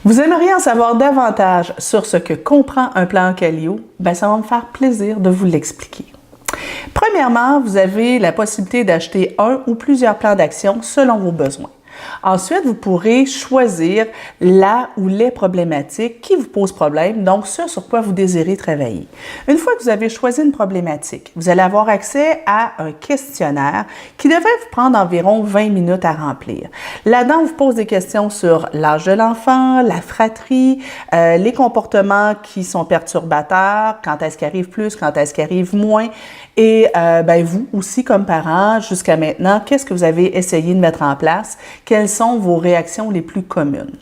Vous aimeriez en savoir davantage sur ce que comprend un plan Callio? Bien, ça va me faire plaisir de vous l'expliquer. Premièrement, vous avez la possibilité d'acheter un ou plusieurs plans d'action selon vos besoins. Ensuite, vous pourrez choisir la ou les problématiques qui vous posent problème, donc ce sur quoi vous désirez travailler. Une fois que vous avez choisi une problématique, vous allez avoir accès à un questionnaire qui devrait vous prendre environ 20 minutes à remplir. Là-dedans, on vous pose des questions sur l'âge de l'enfant, la fratrie, les comportements qui sont perturbateurs, quand est-ce qu'il arrive plus, quand est-ce qu'il arrive moins, et vous aussi comme parent, jusqu'à maintenant, qu'est-ce que vous avez essayé de mettre en place? Quelles sont vos réactions les plus communes?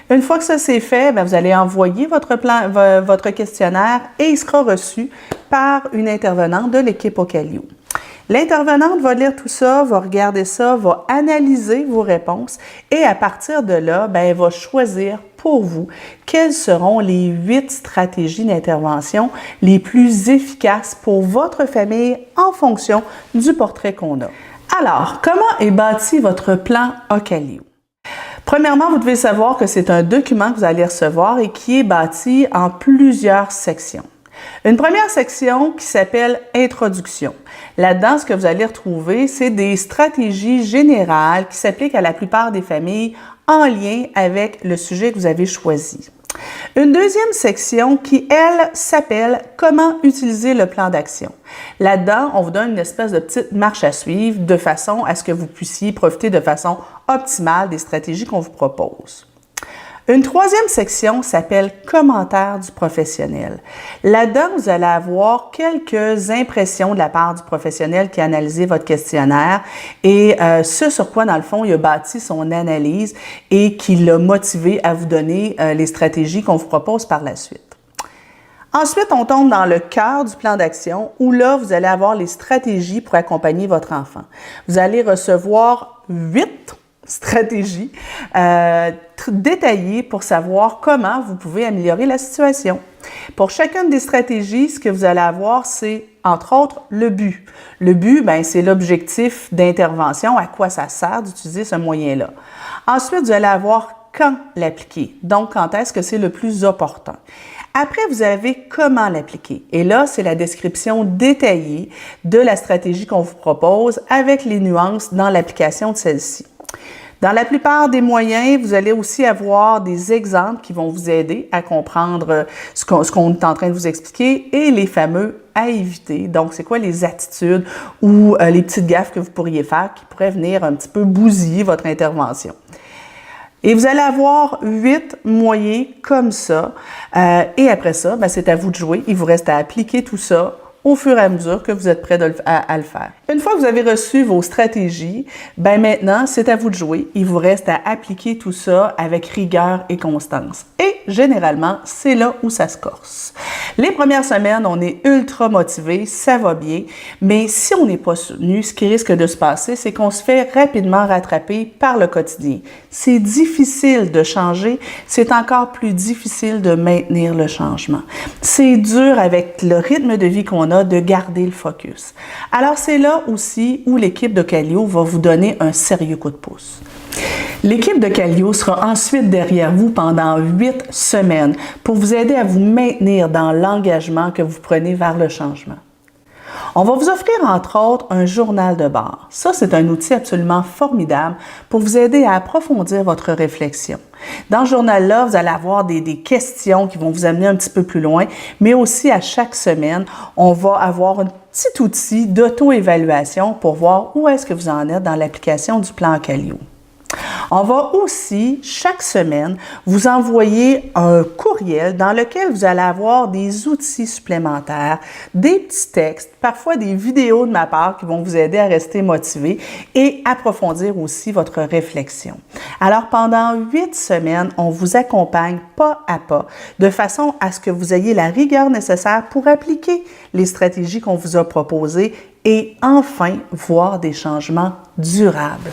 Une fois que ça c'est fait, vous allez envoyer votre questionnaire et il sera reçu par une intervenante de l'équipe au Callio. L'intervenante va lire tout ça, va regarder ça, va analyser vos réponses et à partir de là, elle va choisir pour vous quelles seront les 8 stratégies d'intervention les plus efficaces pour votre famille en fonction du portrait qu'on a. Alors, comment est bâti votre plan Callio? Premièrement, vous devez savoir que c'est un document que vous allez recevoir et qui est bâti en plusieurs sections. Une première section qui s'appelle « Introduction ». Là-dedans, ce que vous allez retrouver, c'est des stratégies générales qui s'appliquent à la plupart des familles en lien avec le sujet que vous avez choisi. Une deuxième section qui, elle, s'appelle « Comment utiliser le plan d'action ». Là-dedans, on vous donne une espèce de petite marche à suivre de façon à ce que vous puissiez profiter de façon optimale des stratégies qu'on vous propose. Une troisième section s'appelle « Commentaires du professionnel ». Là-dedans, vous allez avoir quelques impressions de la part du professionnel qui a analysé votre questionnaire et ce sur quoi, dans le fond, il a bâti son analyse et qui l'a motivé à vous donner les stratégies qu'on vous propose par la suite. Ensuite, on tombe dans le cœur du plan d'action où là, vous allez avoir les stratégies pour accompagner votre enfant. Vous allez recevoir 8 stratégies détaillées pour savoir comment vous pouvez améliorer la situation. Pour chacune des stratégies, ce que vous allez avoir, c'est entre autres le but. Le but, c'est l'objectif d'intervention, à quoi ça sert d'utiliser ce moyen-là. Ensuite, vous allez avoir quand l'appliquer, donc quand est-ce que c'est le plus opportun. Après, vous avez comment l'appliquer. Et là, c'est la description détaillée de la stratégie qu'on vous propose avec les nuances dans l'application de celle-ci. Dans la plupart des moyens, vous allez aussi avoir des exemples qui vont vous aider à comprendre ce qu'on est en train de vous expliquer et les fameux à éviter. Donc, c'est quoi les attitudes ou les petites gaffes que vous pourriez faire qui pourraient venir un petit peu bousiller votre intervention. Et vous allez avoir 8 moyens comme ça. Et après ça, c'est à vous de jouer. Il vous reste à appliquer tout ça au fur et à mesure que vous êtes prêt à le faire. Une fois que vous avez reçu vos stratégies, maintenant, c'est à vous de jouer. Il vous reste à appliquer tout ça avec rigueur et constance. Et généralement, c'est là où ça se corse. Les premières semaines, on est ultra motivé, ça va bien, mais si on n'est pas soutenu, ce qui risque de se passer, c'est qu'on se fait rapidement rattraper par le quotidien. C'est difficile de changer, c'est encore plus difficile de maintenir le changement. C'est dur avec le rythme de vie qu'on a de garder le focus. Alors, c'est là aussi où l'équipe de Callio va vous donner un sérieux coup de pouce. L'équipe de Callio sera ensuite derrière vous pendant 8 semaines pour vous aider à vous maintenir dans l'engagement que vous prenez vers le changement. On va vous offrir entre autres un journal de bord. Ça, c'est un outil absolument formidable pour vous aider à approfondir votre réflexion. Dans ce journal-là, vous allez avoir des questions qui vont vous amener un petit peu plus loin, mais aussi à chaque semaine, on va avoir un petit outil d'auto-évaluation pour voir où est-ce que vous en êtes dans l'application du plan Callio. On va aussi, chaque semaine, vous envoyer un courriel dans lequel vous allez avoir des outils supplémentaires, des petits textes, parfois des vidéos de ma part qui vont vous aider à rester motivé et approfondir aussi votre réflexion. Alors, pendant 8 semaines, on vous accompagne pas à pas de façon à ce que vous ayez la rigueur nécessaire pour appliquer les stratégies qu'on vous a proposées et enfin voir des changements durables.